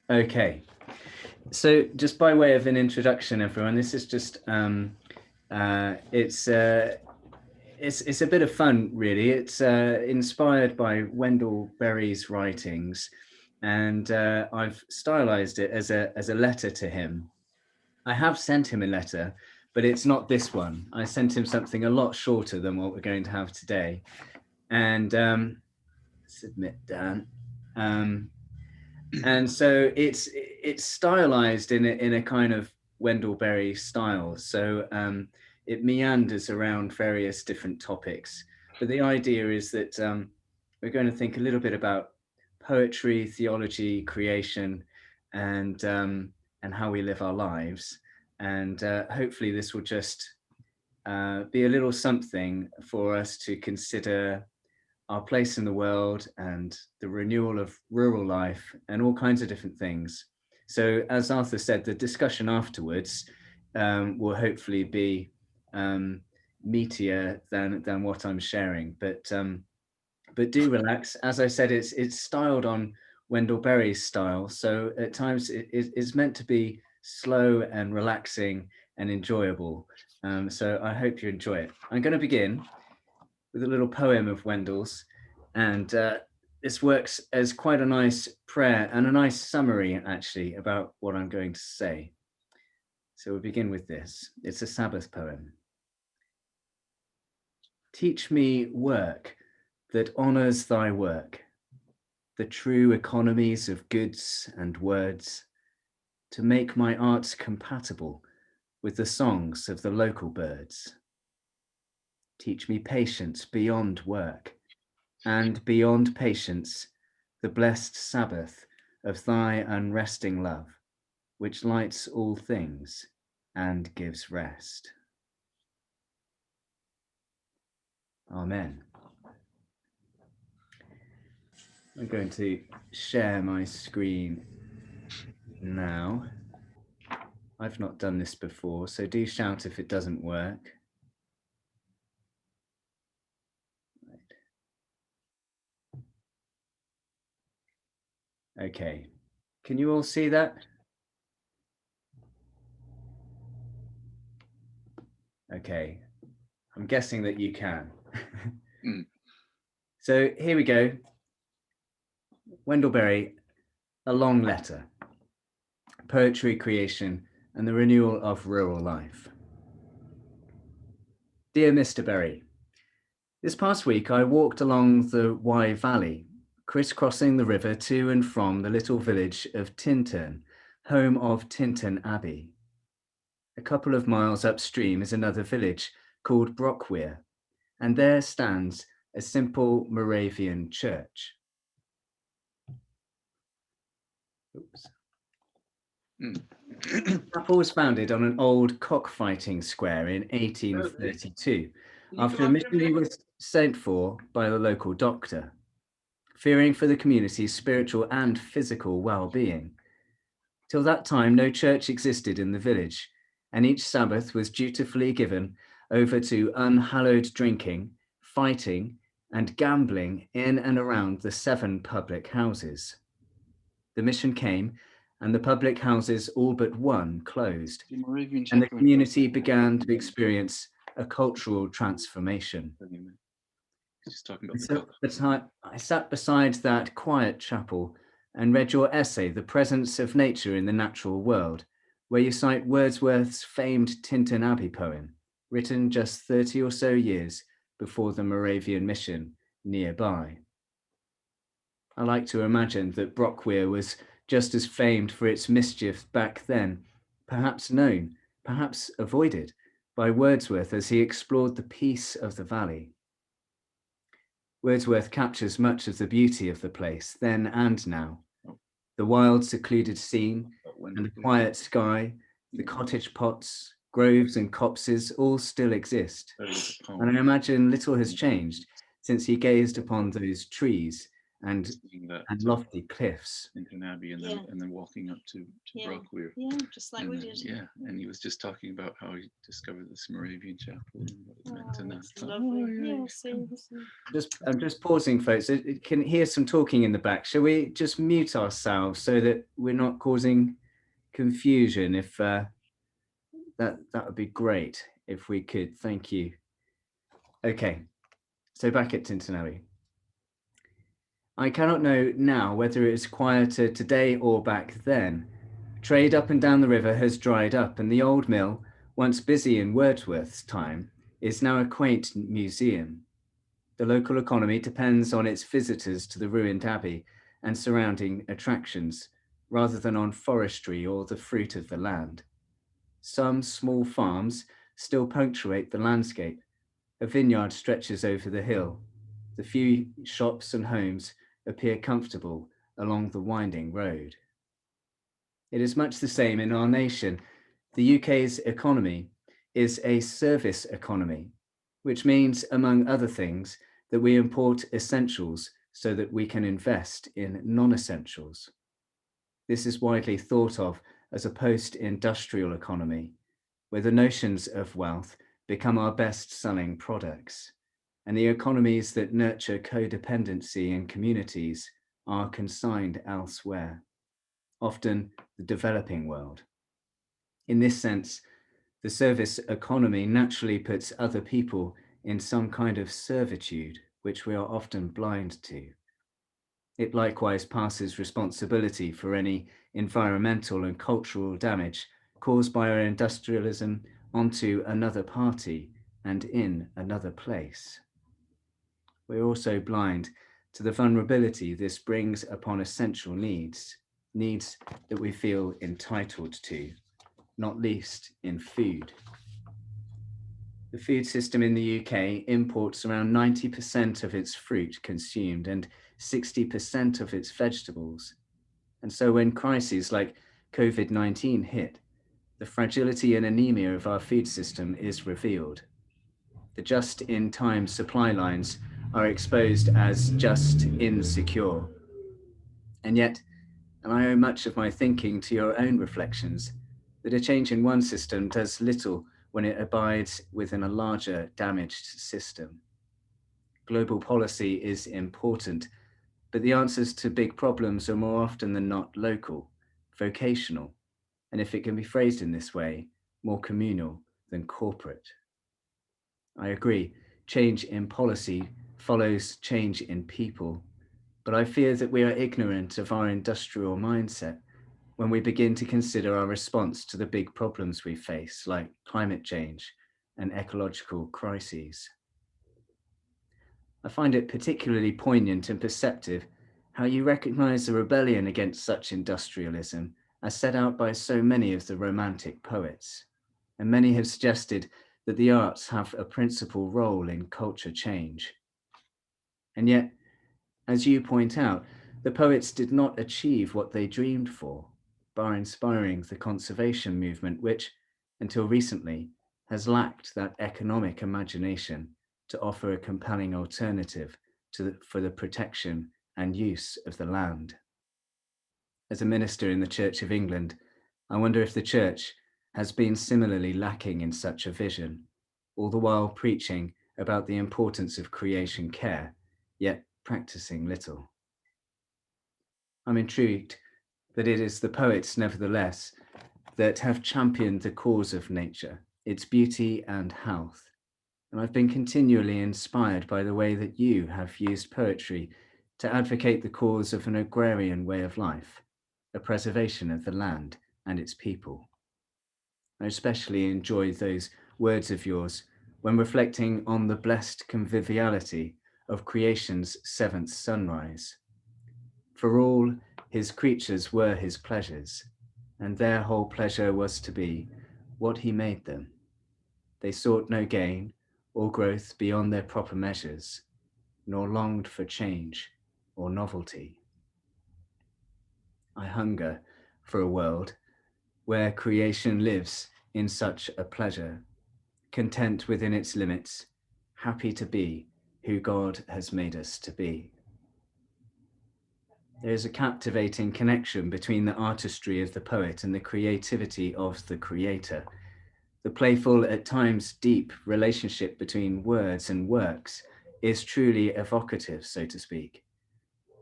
Okay, so just by way of an introduction, everyone, this is just it's a bit of fun, really. It's inspired by Wendell Berry's writings, and I've stylized it as a letter to him. I have sent him a letter, but it's not this one. I sent him something a lot shorter than what we're going to have today. And submit, Dan. And so it's stylized in a kind of Wendell Berry style. So it meanders around various different topics. But the idea is that we're going to think a little bit about poetry, theology, creation, and how we live our lives. And hopefully this will just be a little something for us to consider our place in the world and the renewal of rural life and all kinds of different things. So as Arthur said, the discussion afterwards will hopefully be meatier than what I'm sharing, but do relax. As I said, it's styled on Wendell Berry's style. So at times it's meant to be slow and relaxing and enjoyable. So I hope you enjoy it. I'm going to begin with a little poem of Wendell's, and this works as quite a nice prayer and a nice summary, actually, about what I'm going to say. So we'll begin with this. It's a Sabbath poem. Teach me work that honours thy work, the true economies of goods and words, to make my arts compatible with the songs of the local birds. Teach me patience beyond work, and beyond patience, the blessed Sabbath of thy unresting love, which lights all things and gives rest. Amen. I'm going to share my screen now. I've not done this before, so do shout if it doesn't work. Okay, can you all see that? Okay, I'm guessing that you can. So here we go. Wendell Berry, A Long Letter, Poetry, Creation, and the Renewal of Rural Life. Dear Mr. Berry, this past week I walked along the Wye Valley, crisscrossing the river to and from the little village of Tintern, home of Tintern Abbey. A couple of miles upstream is another village called Brockweir, and there stands a simple Moravian church. Oops. The chapel was founded on an old cockfighting square in 1832, after a missionary was sent for by the local doctor, fearing for the community's spiritual and physical well-being. Till that time, no church existed in the village, and each Sabbath was dutifully given over to unhallowed drinking, fighting, and gambling in and around the 7 public houses. The mission came, and the public houses, all but one, closed, and the community began to experience a cultural transformation. I sat beside that quiet chapel and read your essay, The Presence of Nature in the Natural World, where you cite Wordsworth's famed Tintern Abbey poem, written just 30 or so years before the Moravian mission nearby. I like to imagine that Brockweir was just as famed for its mischief back then, perhaps known, perhaps avoided by Wordsworth as he explored the peace of the valley. Wordsworth captures much of the beauty of the place then and now. The wild, secluded scene and the quiet sky, the cottage pots, groves and copses all still exist. And I imagine little has changed since he gazed upon those trees and seeing that lofty cliffs. Lincoln Abbey, and then walking up to Brockweir. Yeah, just like we did. Yeah, and he was just talking about how he discovered this Moravian chapel and what it meant, and It's I thought, lovely. I'm just pausing, folks. It can hear some talking in the back. Shall we just mute ourselves so that we're not causing confusion? If that would be great if we could. Thank you. Okay, so back at Tintonawi. I cannot know now whether it is quieter today or back then. Trade up and down the river has dried up, and the old mill, once busy in Wordsworth's time, is now a quaint museum. The local economy depends on its visitors to the ruined abbey and surrounding attractions, rather than on forestry or the fruit of the land. Some small farms still punctuate the landscape. A vineyard stretches over the hill. The few shops and homes appear comfortable along the winding road. It is much the same in our nation. The UK's economy is a service economy, which means, among other things, that we import essentials so that we can invest in non-essentials. This is widely thought of as a post-industrial economy, where the notions of wealth become our best-selling products, and the economies that nurture codependency in communities are consigned elsewhere, often the developing world. In this sense, the service economy naturally puts other people in some kind of servitude, which we are often blind to. It likewise passes responsibility for any environmental and cultural damage caused by our industrialism onto another party and in another place. We're also blind to the vulnerability this brings upon essential needs that we feel entitled to, not least in food. The food system in the UK imports around 90% of its fruit consumed and 60% of its vegetables. And so when crises like COVID-19 hit, the fragility and anemia of our food system is revealed. The just-in-time supply lines are exposed as just insecure. And yet, and I owe much of my thinking to your own reflections, that a change in one system does little when it abides within a larger damaged system. Global policy is important, but the answers to big problems are more often than not local, vocational, and if it can be phrased in this way, more communal than corporate. I agree, change in policy follows change in people, but I fear that we are ignorant of our industrial mindset when we begin to consider our response to the big problems we face, like climate change and ecological crises. I find it particularly poignant and perceptive how you recognize the rebellion against such industrialism as set out by so many of the Romantic poets, and many have suggested that the arts have a principal role in culture change. And yet, as you point out, the poets did not achieve what they dreamed for by inspiring the conservation movement, which, until recently, has lacked that economic imagination to offer a compelling alternative for the protection and use of the land. As a minister in the Church of England, I wonder if the Church has been similarly lacking in such a vision, all the while preaching about the importance of creation care, yet practicing little. I'm intrigued that it is the poets, nevertheless, that have championed the cause of nature, its beauty and health. And I've been continually inspired by the way that you have used poetry to advocate the cause of an agrarian way of life, a preservation of the land and its people. I especially enjoy those words of yours when reflecting on the blessed conviviality of creation's seventh sunrise. For all his creatures were his pleasures, and their whole pleasure was to be what he made them. They sought no gain or growth beyond their proper measures, nor longed for change or novelty. I hunger for a world where creation lives in such a pleasure, content within its limits, happy to be who God has made us to be. There is a captivating connection between the artistry of the poet and the creativity of the creator. The playful, at times deep, relationship between words and works is truly evocative, so to speak.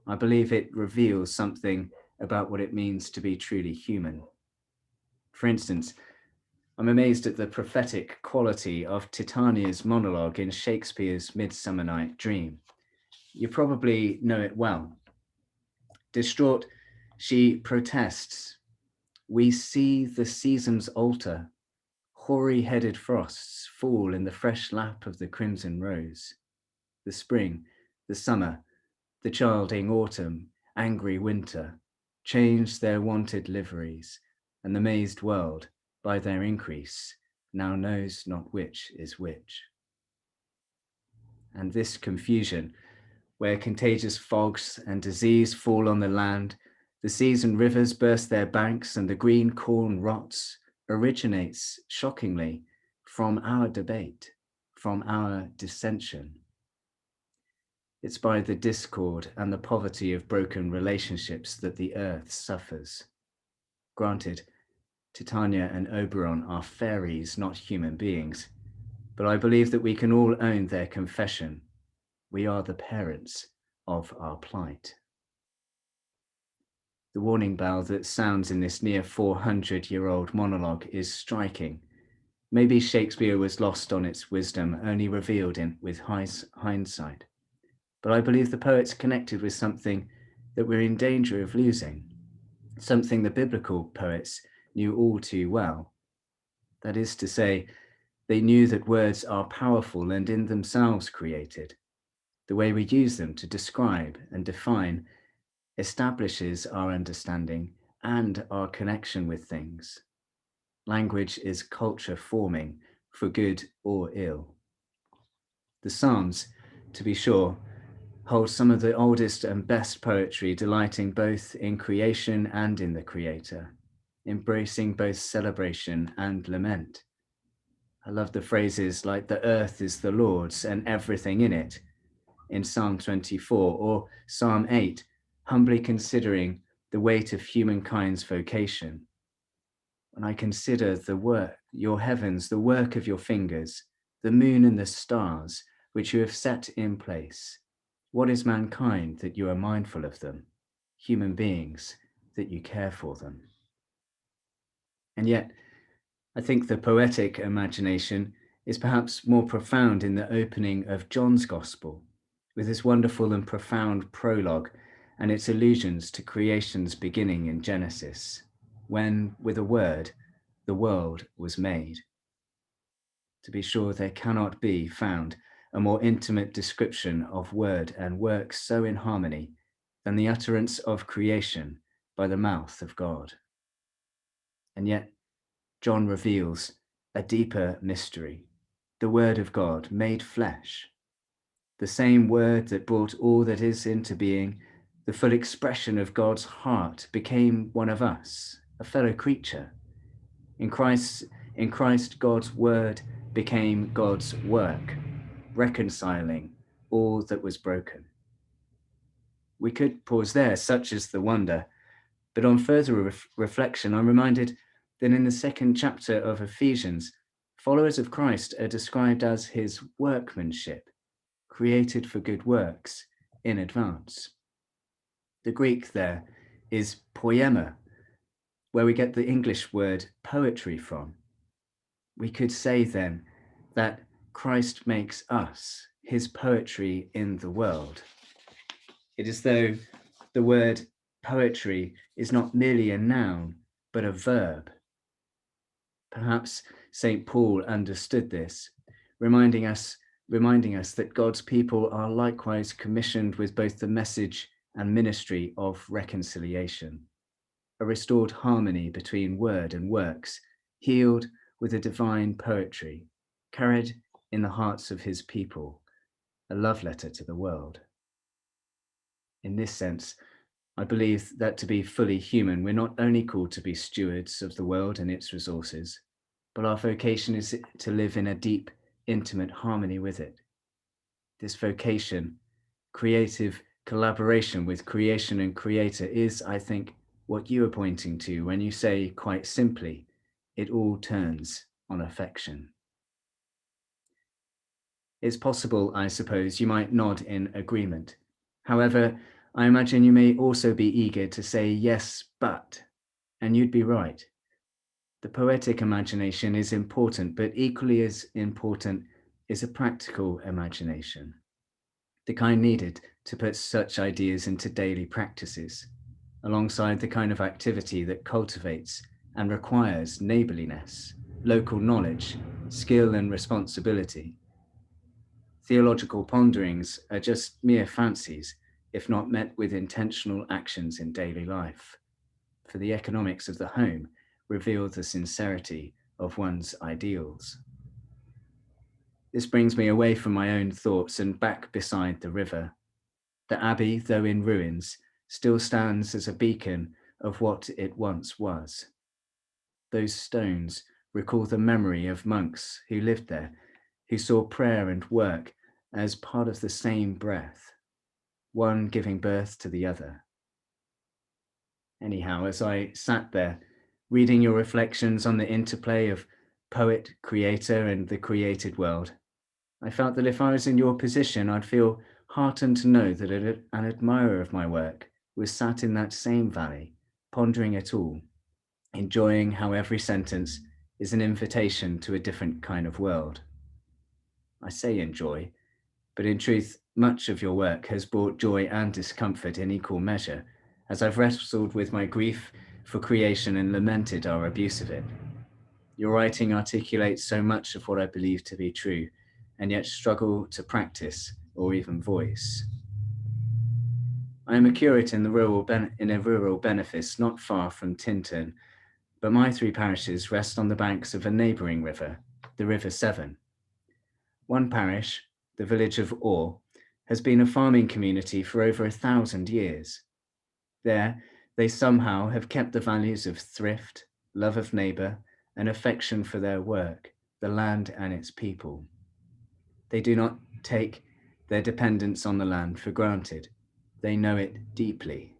I believe it reveals something about what it means to be truly human. For instance, I'm amazed at the prophetic quality of Titania's monologue in Shakespeare's Midsummer Night Dream. You probably know it well. Distraught, she protests, "We see the seasons alter, hoary-headed frosts fall in the fresh lap of the crimson rose. The spring, the summer, the childing autumn, angry winter, change their wonted liveries, and the mazed world, by their increase, now knows not which is which." And this confusion, where contagious fogs and disease fall on the land, the seas and rivers burst their banks, and the green corn rots, originates shockingly from our debate, from our dissension. It's by the discord and the poverty of broken relationships that the earth suffers. Granted, Titania and Oberon are fairies, not human beings, but I believe that we can all own their confession. We are the parents of our plight. The warning bell that sounds in this near 400-year-old monologue is striking. Maybe Shakespeare was lost on its wisdom, only revealed with hindsight. But I believe the poets connected with something that we're in danger of losing, something the biblical poets knew all too well. That is to say, they knew that words are powerful and in themselves created. The way we use them to describe and define establishes our understanding and our connection with things. Language is culture forming, for good or ill. The Psalms, to be sure, hold some of the oldest and best poetry, delighting both in creation and in the Creator, embracing both celebration and lament. I love the phrases like "the earth is the Lord's and everything in it" in Psalm 24, or Psalm 8, humbly considering the weight of humankind's vocation. When I consider the work, your heavens, the work of your fingers, the moon and the stars, which you have set in place, what is mankind that you are mindful of them, human beings that you care for them? And yet, I think the poetic imagination is perhaps more profound in the opening of John's Gospel, with his wonderful and profound prologue and its allusions to creation's beginning in Genesis, when, with a word, the world was made. To be sure, there cannot be found a more intimate description of word and work so in harmony than the utterance of creation by the mouth of God. And yet, John reveals a deeper mystery, the Word of God made flesh, the same Word that brought all that is into being, the full expression of God's heart, became one of us, a fellow creature. In Christ, God's Word became God's work, reconciling all that was broken. We could pause there, such is the wonder, but on further reflection, I'm reminded that in the second chapter of Ephesians, followers of Christ are described as his workmanship, created for good works in advance. The Greek there is poema, where we get the English word poetry from. We could say then that Christ makes us his poetry in the world. It is though the word poetry is not merely a noun, but a verb. Perhaps St. Paul understood this, reminding us that God's people are likewise commissioned with both the message and ministry of reconciliation, a restored harmony between word and works, healed with a divine poetry, carried in the hearts of his people, a love letter to the world. In this sense, I believe that to be fully human, we're not only called to be stewards of the world and its resources, but our vocation is to live in a deep, intimate harmony with it. This vocation, creative collaboration with creation and creator is, I think, what you are pointing to when you say quite simply, it all turns on affection. It's possible, I suppose, you might nod in agreement. However, I imagine you may also be eager to say yes, but, and you'd be right. The poetic imagination is important, but equally as important is a practical imagination, the kind needed to put such ideas into daily practices, alongside the kind of activity that cultivates and requires neighbourliness, local knowledge, skill and responsibility. Theological ponderings are just mere fancies if not met with intentional actions in daily life, for the economics of the home reveal the sincerity of one's ideals. This brings me away from my own thoughts and back beside the river. The abbey, though in ruins, still stands as a beacon of what it once was. Those stones recall the memory of monks who lived there, who saw prayer and work as part of the same breath, one giving birth to the other. Anyhow, as I sat there, reading your reflections on the interplay of poet, creator, and the created world, I felt that if I was in your position, I'd feel heartened to know that an admirer of my work was sat in that same valley, pondering it all, enjoying how every sentence is an invitation to a different kind of world. I say enjoy, but in truth, much of your work has brought joy and discomfort in equal measure, as I've wrestled with my grief for creation and lamented our abuse of it. Your writing articulates so much of what I believe to be true, and yet struggle to practice or even voice. I am a curate in a rural benefice not far from Tintern, but my 3 parishes rest on the banks of a neighbouring river, the River Severn. One parish, the village of Orr, has been a farming community for over 1,000 years. There, they somehow have kept the values of thrift, love of neighbour, and affection for their work, the land and its people. They do not take their dependence on the land for granted. They know it deeply.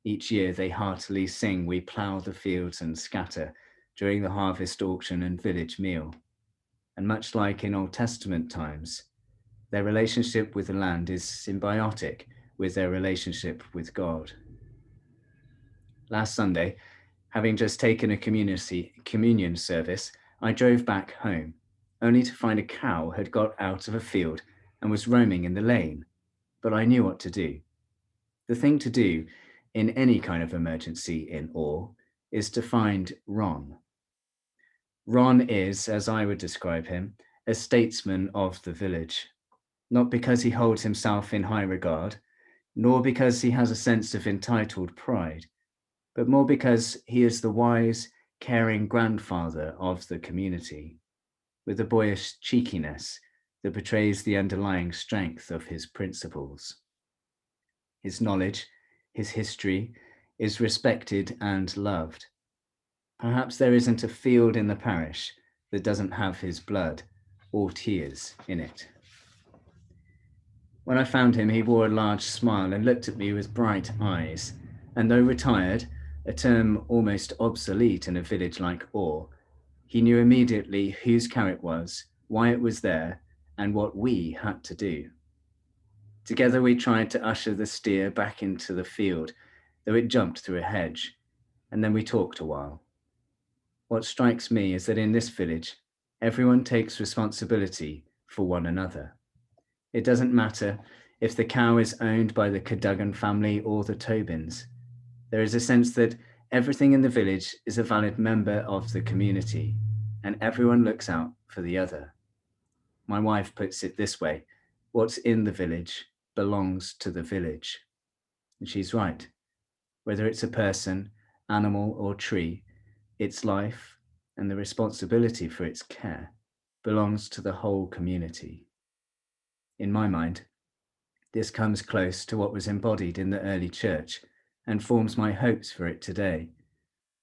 Each year they heartily sing, "We plough the fields and scatter," during the harvest auction and village meal. And much like in Old Testament times, their relationship with the land is symbiotic with their relationship with God. Last Sunday, having just taken a communion service, I drove back home, only to find a cow had got out of a field and was roaming in the lane, but I knew what to do. The thing to do in any kind of emergency in Orr is to find Ron. Ron is, as I would describe him, a statesman of the village, not because he holds himself in high regard, nor because he has a sense of entitled pride, but more because he is the wise, caring grandfather of the community, with a boyish cheekiness that betrays the underlying strength of his principles. His knowledge, his history, is respected and loved. Perhaps there isn't a field in the parish that doesn't have his blood or tears in it. When I found him, he wore a large smile and looked at me with bright eyes, and though retired, a term almost obsolete in a village like Orr, he knew immediately whose cow it was, why it was there, and what we had to do. Together we tried to usher the steer back into the field, though it jumped through a hedge, and then we talked a while. What strikes me is that in this village, everyone takes responsibility for one another. It doesn't matter if the cow is owned by the Cadogan family or the Tobins. There is a sense that everything in the village is a valid member of the community, and everyone looks out for the other. My wife puts it this way: what's in the village belongs to the village. And she's right. Whether it's a person, animal, or tree, its life and the responsibility for its care belongs to the whole community. In my mind, this comes close to what was embodied in the early church and forms my hopes for it today,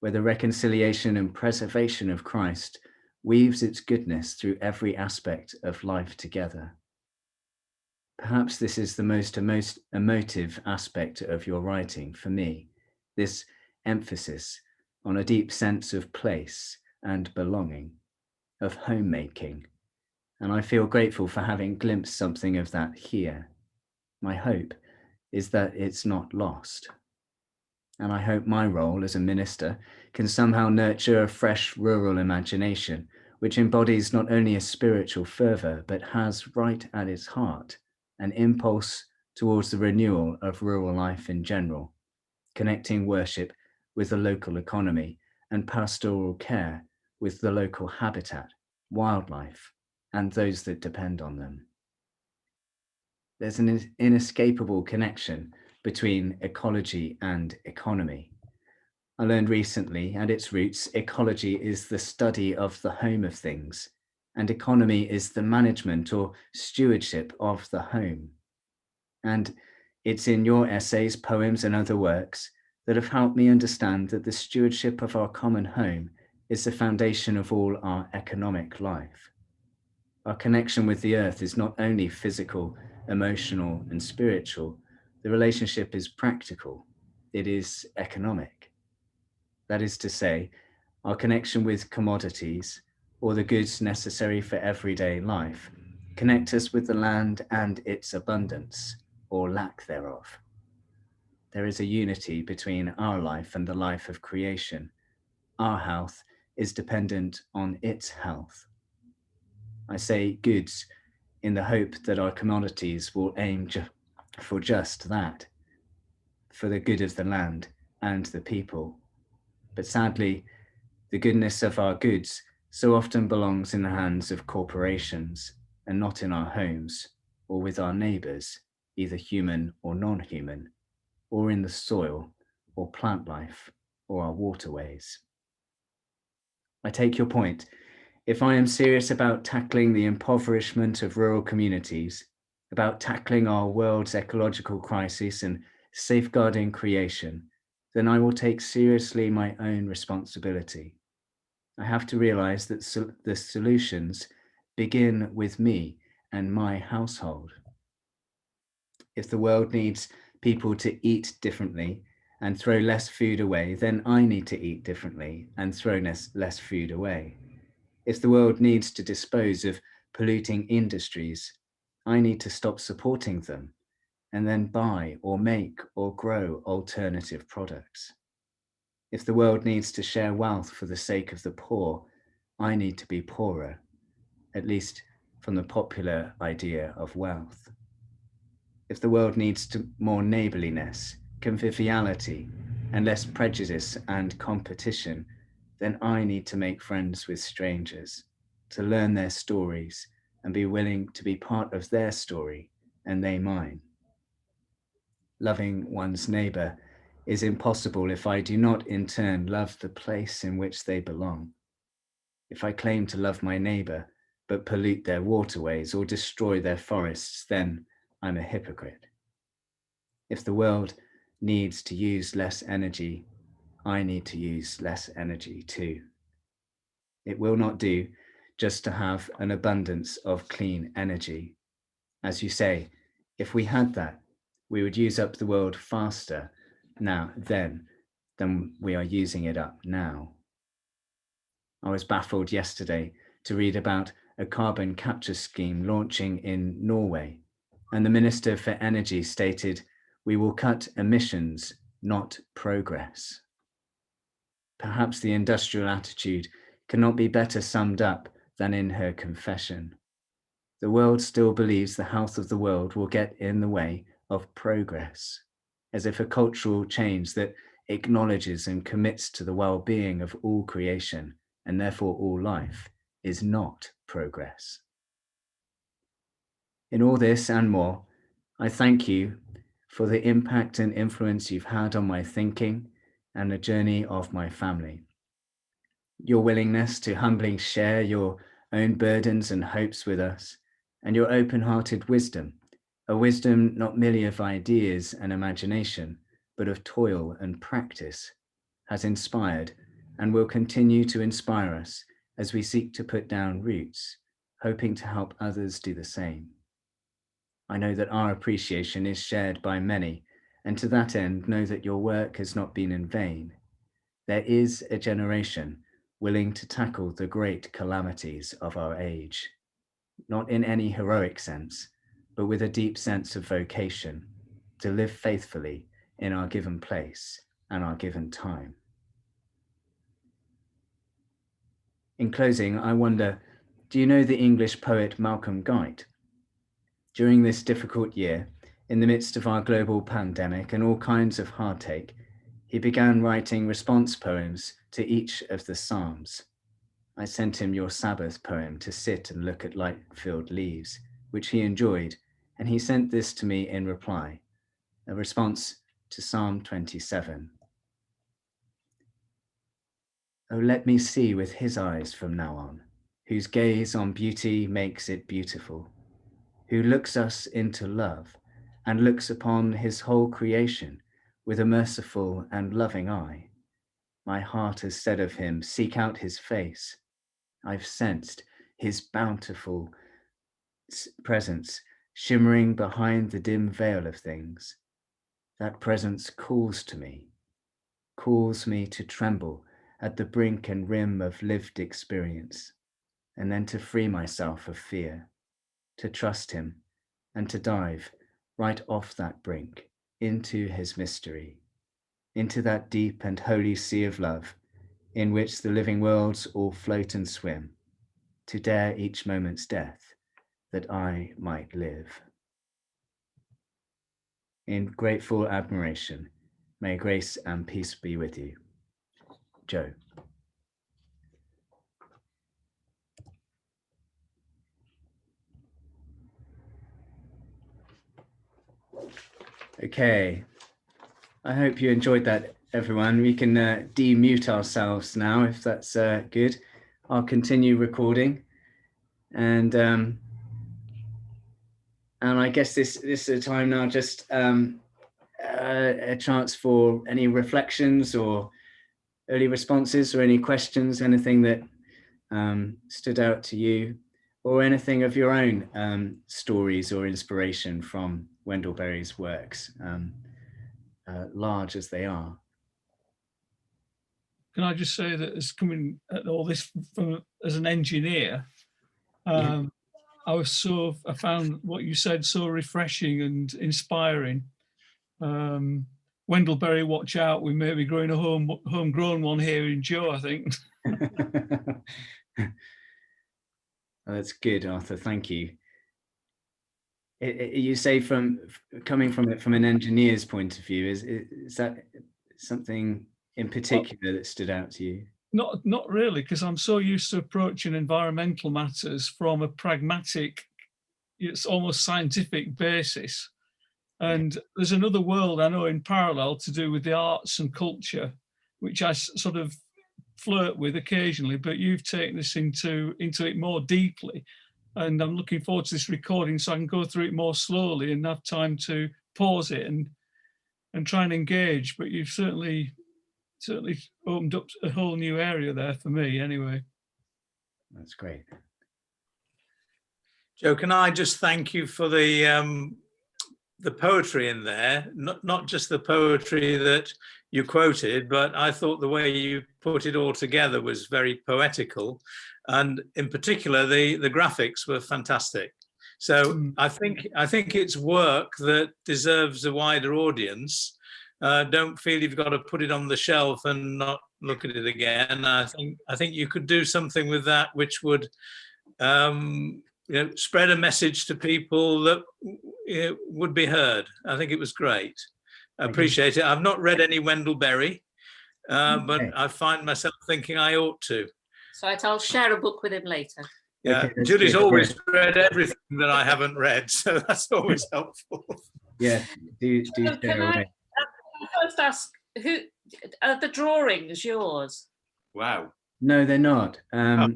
where the reconciliation and preservation of Christ weaves its goodness through every aspect of life together. Perhaps this is the most emotive aspect of your writing for me, this emphasis on a deep sense of place and belonging, of homemaking, and I feel grateful for having glimpsed something of that here. My hope is that it's not lost. And I hope my role as a minister can somehow nurture a fresh rural imagination, which embodies not only a spiritual fervour, but has right at its heart an impulse towards the renewal of rural life in general, connecting worship with the local economy and pastoral care with the local habitat, wildlife, and those that depend on them. There's an inescapable connection between ecology and economy. I learned recently, at its roots, ecology is the study of the home of things, and economy is the management or stewardship of the home. And it's in your essays, poems, and other works that have helped me understand that the stewardship of our common home is the foundation of all our economic life. Our connection with the earth is not only physical, emotional, and spiritual. The relationship is practical. It is economic. That is to say, our connection with commodities, or the goods necessary for everyday life, connect us with the land and its abundance, or lack thereof. There is a unity between our life and the life of creation. Our health is dependent on its health. I say goods in the hope that our commodities will aim for just that, for the good of the land and the people. But sadly, the goodness of our goods so often belongs in the hands of corporations and not in our homes or with our neighbours, either human or non-human, or in the soil or plant life or our waterways. I take your point. If I am serious about tackling the impoverishment of rural communities, about tackling our world's ecological crisis and safeguarding creation, then I will take seriously my own responsibility. I have to realize that the solutions begin with me and my household. If the world needs people to eat differently and throw less food away, then I need to eat differently and throw less food away. If the world needs to dispose of polluting industries, I need to stop supporting them and then buy or make or grow alternative products. If the world needs to share wealth for the sake of the poor, I need to be poorer, at least from the popular idea of wealth. If the world needs more neighborliness, conviviality, and less prejudice and competition, then I need to make friends with strangers, to learn their stories and be willing to be part of their story and they mine. Loving one's neighbor is impossible if I do not in turn love the place in which they belong. If I claim to love my neighbor, but pollute their waterways or destroy their forests, then I'm a hypocrite. If the world needs to use less energy, I need to use less energy too. It will not do just to have an abundance of clean energy. As you say, if we had that, we would use up the world faster than we are using it up now. I was baffled yesterday to read about a carbon capture scheme launching in Norway, and the Minister for Energy stated, "We will cut emissions, not progress." Perhaps the industrial attitude cannot be better summed up than in her confession. The world still believes the health of the world will get in the way of progress, as if a cultural change that acknowledges and commits to the well-being of all creation and therefore all life is not progress. In all this and more, I thank you for the impact and influence you've had on my thinking and the journey of my family. Your willingness to humbly share your own burdens and hopes with us, and your open-hearted wisdom, a wisdom not merely of ideas and imagination, but of toil and practice, has inspired and will continue to inspire us as we seek to put down roots, hoping to help others do the same. I know that our appreciation is shared by many, and to that end know that your work has not been in vain. There is a generation willing to tackle the great calamities of our age, not in any heroic sense, but with a deep sense of vocation, to live faithfully in our given place and our given time. In closing, I wonder, do you know the English poet Malcolm Guite? During this difficult year, in the midst of our global pandemic and all kinds of hardtache, he began writing response poems to each of the Psalms. I sent him your Sabbath poem to sit and look at light-filled leaves, which he enjoyed, and he sent this to me in reply, a response to Psalm 27. Oh, let me see with his eyes from now on, whose gaze on beauty makes it beautiful, who looks us into love and looks upon his whole creation with a merciful and loving eye. My heart has said of him, seek out his face. I've sensed his bountiful presence shimmering behind the dim veil of things. That presence calls to me, calls me to tremble at the brink and rim of lived experience, and then to free myself of fear, to trust him, and to dive right off that brink into his mystery, into that deep and holy sea of love in which the living worlds all float and swim, to dare each moment's death that I might live. In grateful admiration, may grace and peace be with you. Joe. Okay, I hope you enjoyed that, everyone. We can demute ourselves now, if that's good. I'll continue recording, and I guess this is a time now, just a chance for any reflections or early responses or any questions, anything that stood out to you, or anything of your own stories or inspiration from Wendell Berry's works, large as they are. Can I just say that as coming at all this from as an engineer, Yeah. I found what you said so refreshing and inspiring. Wendell Berry, watch out, we may be growing a homegrown one here in Joe, I think. Oh, that's good, Arthur, thank you. You say coming from it from an engineer's point of view, is that something in particular that stood out to you? Not really, because I'm so used to approaching environmental matters from a pragmatic, it's almost scientific basis. And there's another world I know in parallel to do with the arts and culture, which I sort of flirt with occasionally, but you've taken this into it more deeply. And I'm looking forward to this recording so I can go through it more slowly and have time to pause it and try and engage. But you've certainly opened up a whole new area there for me anyway. That's great. Joe, can I just thank you for the poetry in there, not just the poetry that you quoted, but I thought the way you put it all together was very poetical, and in particular the graphics were fantastic. So I think it's work that deserves a wider audience. Don't feel you've got to put it on the shelf and not look at it again. I think you could do something with that which would spread a message to people that would be heard. I think it was great. I appreciate it. I've not read any Wendell Berry, but I find myself thinking I ought to. So I'll share a book with him later. Yeah, okay, Julie's always read everything that I haven't read, so that's always helpful. Yeah, do Can I first ask, who are the drawings yours? Wow. No, they're not. A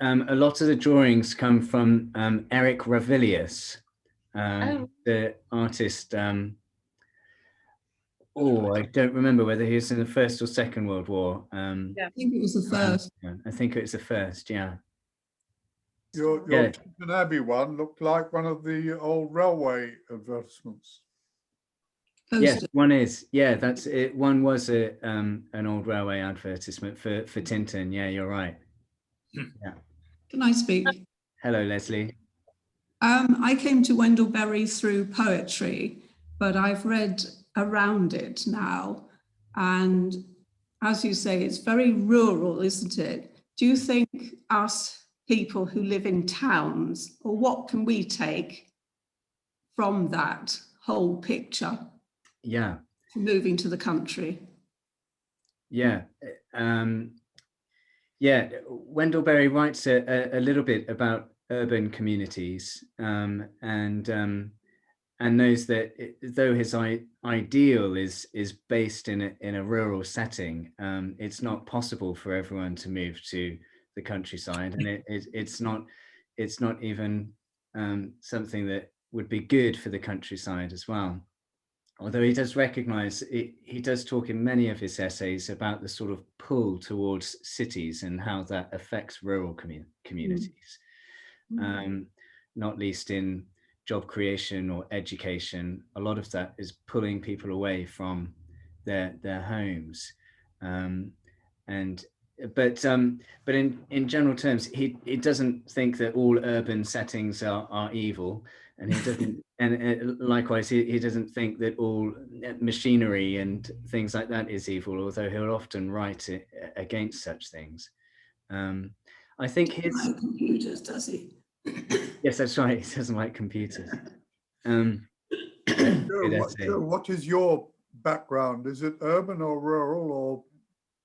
lot of the drawings come from Eric Ravilious, the artist. I don't remember whether he was in the First or Second World War. I think it was the first. I think it was the first, yeah. Your Yeah. Tintern Abbey one looked like one of the old railway advertisements. Yes, one is. Yeah, that's it. One was an old railway advertisement for Tintern. Yeah, you're right. Yeah. Can I speak? Hello, Leslie. I came to Wendell Berry through poetry, but I've read around it now. And as you say, it's very rural, isn't it? Do you think us people who live in towns, or what can we take from that whole picture? Yeah. Moving to the country. Yeah. Yeah. Wendell Berry writes a little bit about urban communities, and knows that though his ideal is based in a rural setting, it's not possible for everyone to move to the countryside, and it's not even something that would be good for the countryside as well. Although he does recognize, he does talk in many of his essays about the sort of pull towards cities and how that affects rural communities, not least in job creation or education. A lot of that is pulling people away from their homes, but in general terms, he doesn't think that all urban settings are evil, and he doesn't, and likewise he doesn't think that all machinery and things like that is evil, although he'll often write against such things. I think his computers, does he? Yes, that's right. He doesn't like computers. What is your background? Is it urban or rural, or?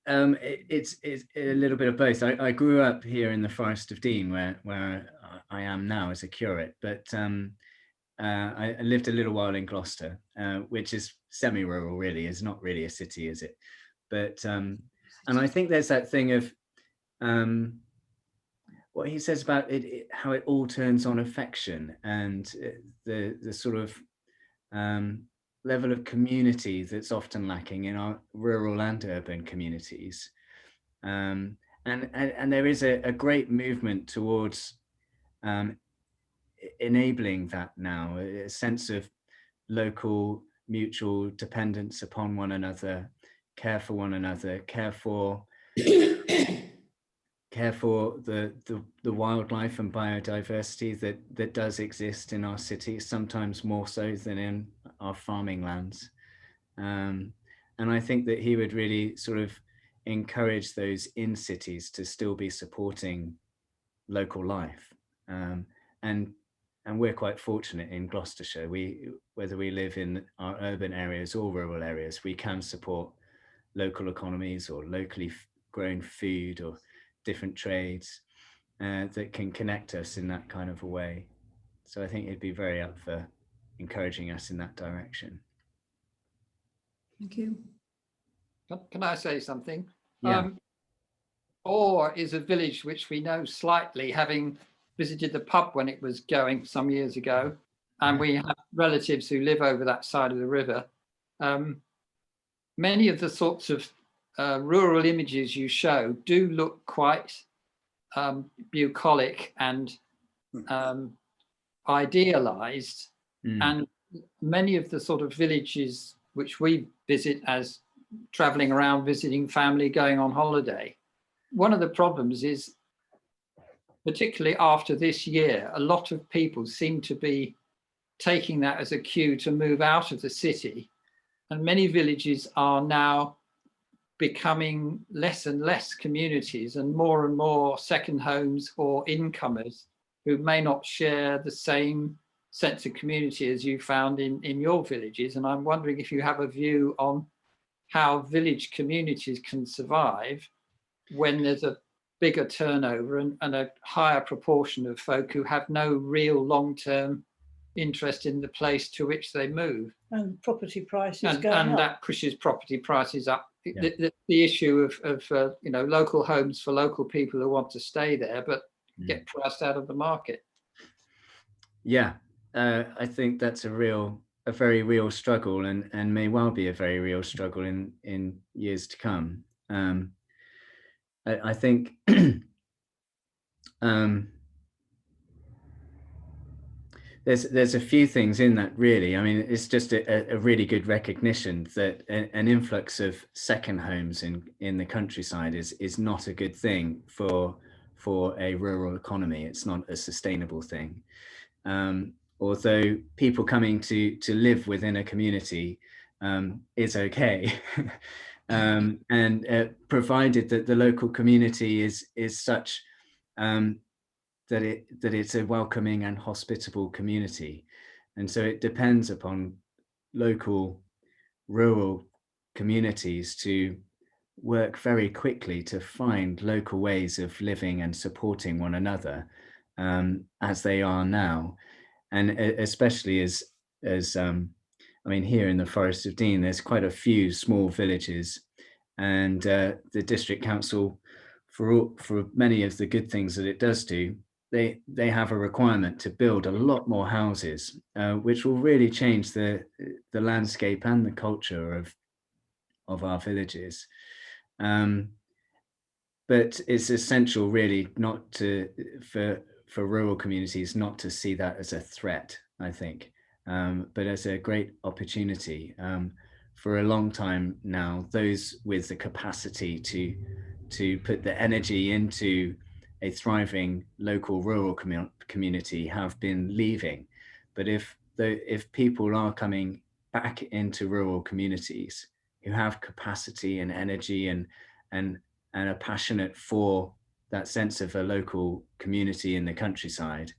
It's a little bit of both. I grew up here in the Forest of Dean, where I am now as a curate, but I lived a little while in Gloucester, which is semi-rural, really. It's not really a city, is it? But and I think there's that thing of what he says about it, how it all turns on affection, and the sort of level of community that's often lacking in our rural and urban communities. And there is a great movement towards enabling that now, a sense of local mutual dependence upon one another, care for one another, care for the wildlife and biodiversity that does exist in our cities, sometimes more so than in our farming lands. And I think that he would really sort of encourage those in cities to still be supporting local life. And we're quite fortunate in Gloucestershire. Whether we live in our urban areas or rural areas, we can support local economies or locally grown food or different trades that can connect us in that kind of a way. So I think he'd be very up for encouraging us in that direction. Thank you. Can I say something? Yeah. Orr is a village which we know slightly, having visited the pub when it was going some years ago, and we have relatives who live over that side of the river. Many of the sorts of rural images you show do look quite bucolic and idealized, and many of the sort of villages which we visit as traveling around, visiting family, going on holiday, one of the problems is, particularly after this year, a lot of people seem to be taking that as a cue to move out of the city, and many villages are now becoming less and less communities and more second homes or incomers who may not share the same sense of community as you found in your villages. And I'm wondering if you have a view on how village communities can survive when there's a bigger turnover and a higher proportion of folk who have no real long-term interest in the place to which they move. And property prices and up. That pushes property prices up. Yeah. The issue of local homes for local people who want to stay there but get priced out of the market. Yeah, I think that's a very real struggle, and may well be a very real struggle in years to come. I think there's a few things in that, really. I mean, it's just a really good recognition that an influx of second homes in the countryside is not a good thing for a rural economy. It's not a sustainable thing. Although people coming to live within a community is okay, and provided that the local community is such that it's a welcoming and hospitable community. And so it depends upon local rural communities to work very quickly to find local ways of living and supporting one another, as they are now. And especially as I mean, here in the Forest of Dean, there's quite a few small villages, and the district council, for many of the good things that it does do, they have a requirement to build a lot more houses, which will really change the landscape and the culture of our villages. But it's essential, really, not to for rural communities not to see that as a threat, I think, but as a great opportunity. For a long time now, those with the capacity to put the energy into a thriving local rural community have been leaving. But if people are coming back into rural communities who have capacity and energy and are passionate for that sense of a local community in the countryside,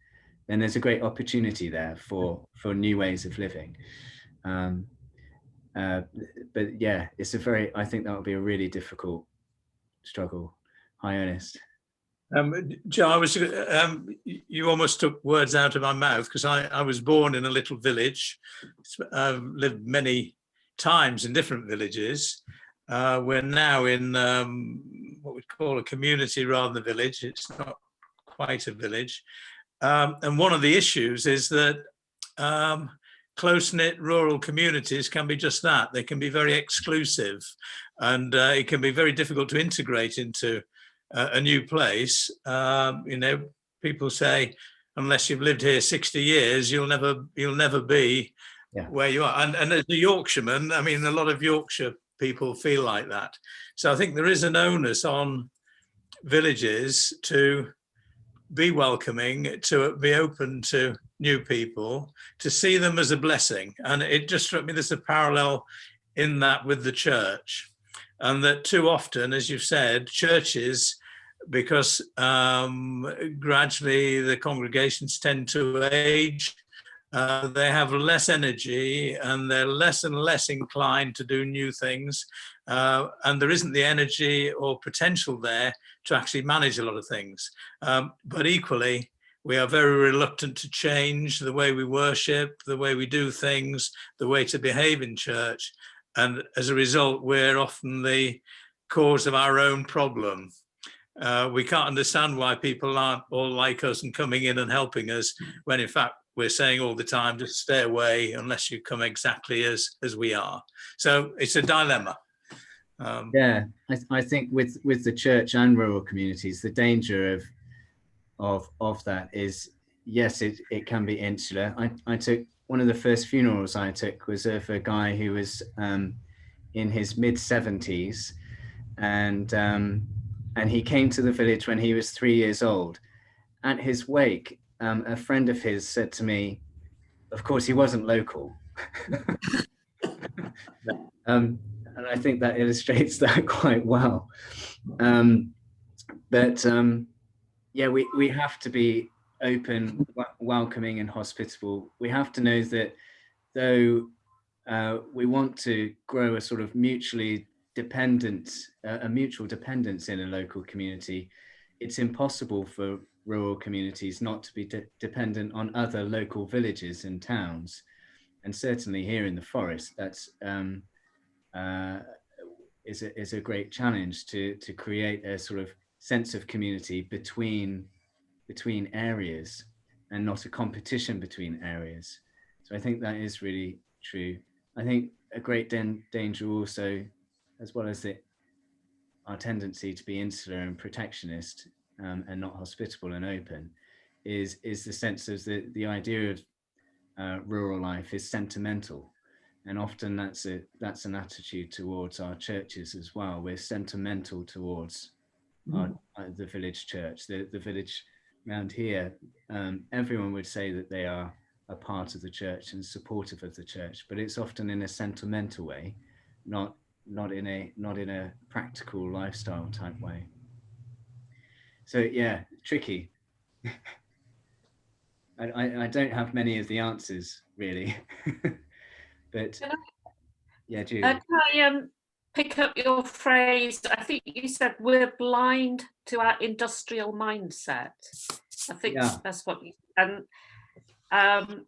then there's a great opportunity there for new ways of living. But yeah, I think that would be a really difficult struggle. Hi, Ernest. Joe, you almost took words out of my mouth, because I was born in a little village. I've lived many times in different villages. We're now in what we'd call a community rather than a village. It's not quite a village. And one of the issues is that close-knit rural communities can be just that. They can be very exclusive, and it can be very difficult to integrate into a new place. People say, unless you've lived here 60 years, you'll never be where you are. And as a Yorkshireman, I mean, a lot of Yorkshire people feel like that. So I think there is an onus on villages to be welcoming, to be open to new people, to see them as a blessing. And it just struck me there's a parallel in that with the church. And that too often, as you've said, churches, because gradually the congregations tend to age, they have less energy and they're less and less inclined to do new things. And there isn't the energy or potential there to actually manage a lot of things. But equally, we are very reluctant to change the way we worship, the way we do things, the way to behave in church. And as a result, we're often the cause of our own problem. We can't understand why people aren't all like us and coming in and helping us, when in fact we're saying all the time, just stay away unless you come exactly as we are. So it's a dilemma. Yeah, I think with the church and rural communities, the danger of that is, yes, it can be insular. I took one of the first funerals I took was of a guy who was in his mid-70s, and he came to the village when he was 3 years old. At his wake, a friend of his said to me, of course, he wasn't local. And I think that illustrates that quite well. Yeah, we have to be open, welcoming and hospitable. We have to know that though we want to grow a sort of mutual dependence in a local community, it's impossible for rural communities not to be dependent on other local villages and towns. And certainly here in the forest, that's is a great challenge to create a sort of sense of community between areas and not a competition between areas. So I think that is really true. I think a great danger also, as well as our tendency to be insular and protectionist and not hospitable and open, is the sense of the idea of rural life is sentimental, and often that's an attitude towards our churches as well. We're sentimental towards the village church, the village around here. Everyone would say that they are a part of the church and supportive of the church, but it's often in a sentimental way, not in a practical lifestyle type way. So yeah, tricky. I don't have many of the answers really, but yeah, Julie. Can I pick up your phrase? I think you said we're blind to our industrial mindset. I think that's what you, and I'm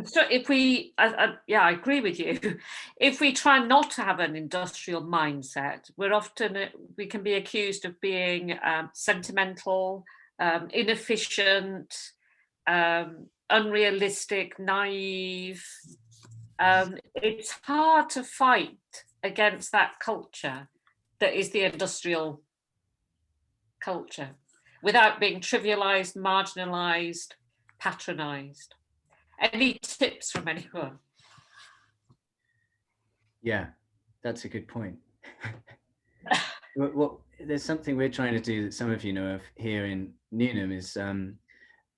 sure if we, I agree with you. If we try not to have an industrial mindset, we can be accused of being sentimental, inefficient, unrealistic, naive. It's hard to fight against that culture that is the industrial culture without being trivialized, marginalized, patronized. Any tips from anyone? Yeah, that's a good point. Well, there's something we're trying to do that some of you know of here in Newnham is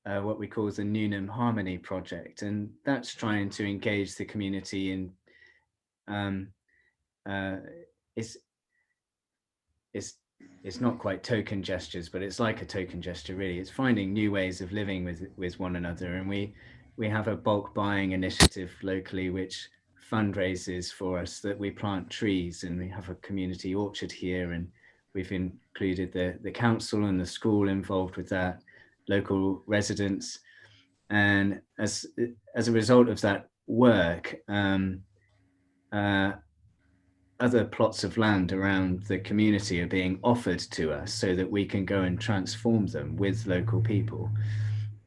what we call the Newnham Harmony Project, and that's trying to engage the community in it's not quite token gestures, but it's like a token gesture really. It's finding new ways of living with one another, and we have a bulk buying initiative locally which fundraises for us, that we plant trees, and we have a community orchard here, and we've included the council and the school involved with that, local residents, and as a result of that work, other plots of land around the community are being offered to us so that we can go and transform them with local people.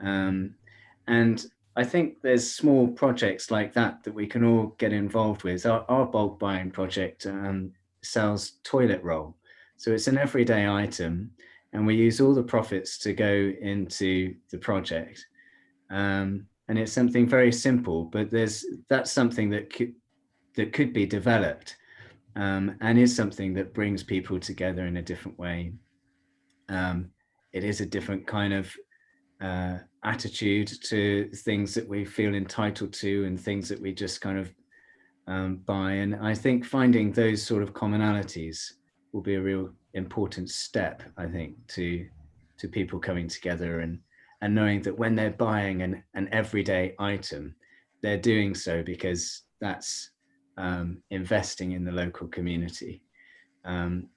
And I think there's small projects like that we can all get involved with. Our bulk buying project sells toilet roll. So it's an everyday item, and we use all the profits to go into the project. And it's something very simple, but that's something that could be developed, and is something that brings people together in a different way. It is a different kind of attitude to things that we feel entitled to and things that we just kind of buy. And I think finding those sort of commonalities will be a real important step, I think, to people coming together and knowing that when they're buying an everyday item, they're doing so because that's investing in the local community. And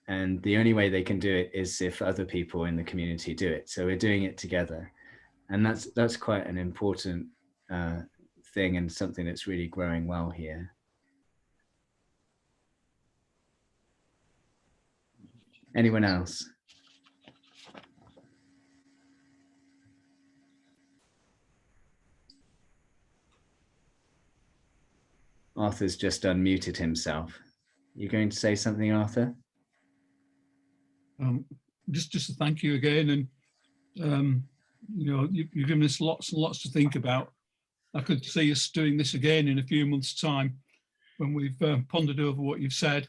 the only way they can do it is if other people in the community do it. So we're doing it together. And that's quite an important thing, and something that's really growing well here. Anyone else? Arthur's just unmuted himself. You going to say something, Arthur? Just to thank you again, and you know, you've given us lots and lots to think about. I could see us doing this again in a few months' time when we've pondered over what you've said.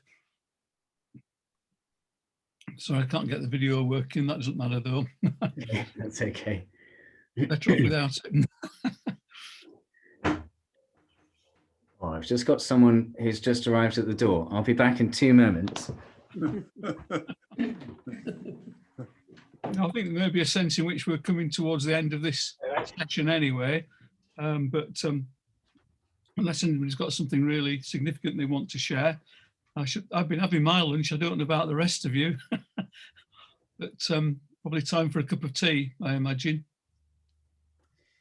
Sorry, I can't get the video working. That doesn't matter though. That's okay. Better off without it. Oh, I've just got someone who's just arrived at the door. I'll be back in 2 moments. I think there may be a sense in which we're coming towards the end of this section anyway, but unless anybody's got something really significant they want to share, I've been having my lunch. I don't know about the rest of you, but probably time for a cup of tea, I imagine.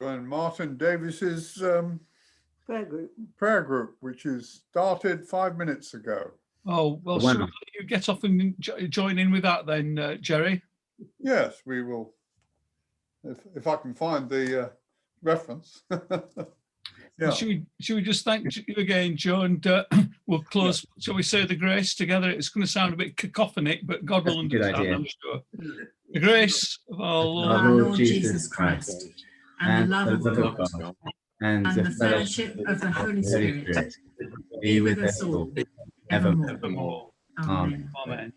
And Martin Davis's prayer group, which is started 5 minutes ago. Oh, well, Wow. should you get off and join in with that then, Jerry? Yes, we will. If I can find the reference. Yeah. Should we just thank you again, Joe, and we'll close. Yeah. Shall we say the grace together? It's going to sound a bit cacophonic, but God will understand, I'm sure. The grace of our Lord Jesus Christ, and the love of God, and the fellowship of the Holy Spirit be with us all, evermore. Amen. Amen.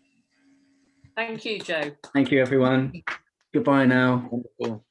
Thank you, Joe. Thank you, everyone. Goodbye now. Wonderful.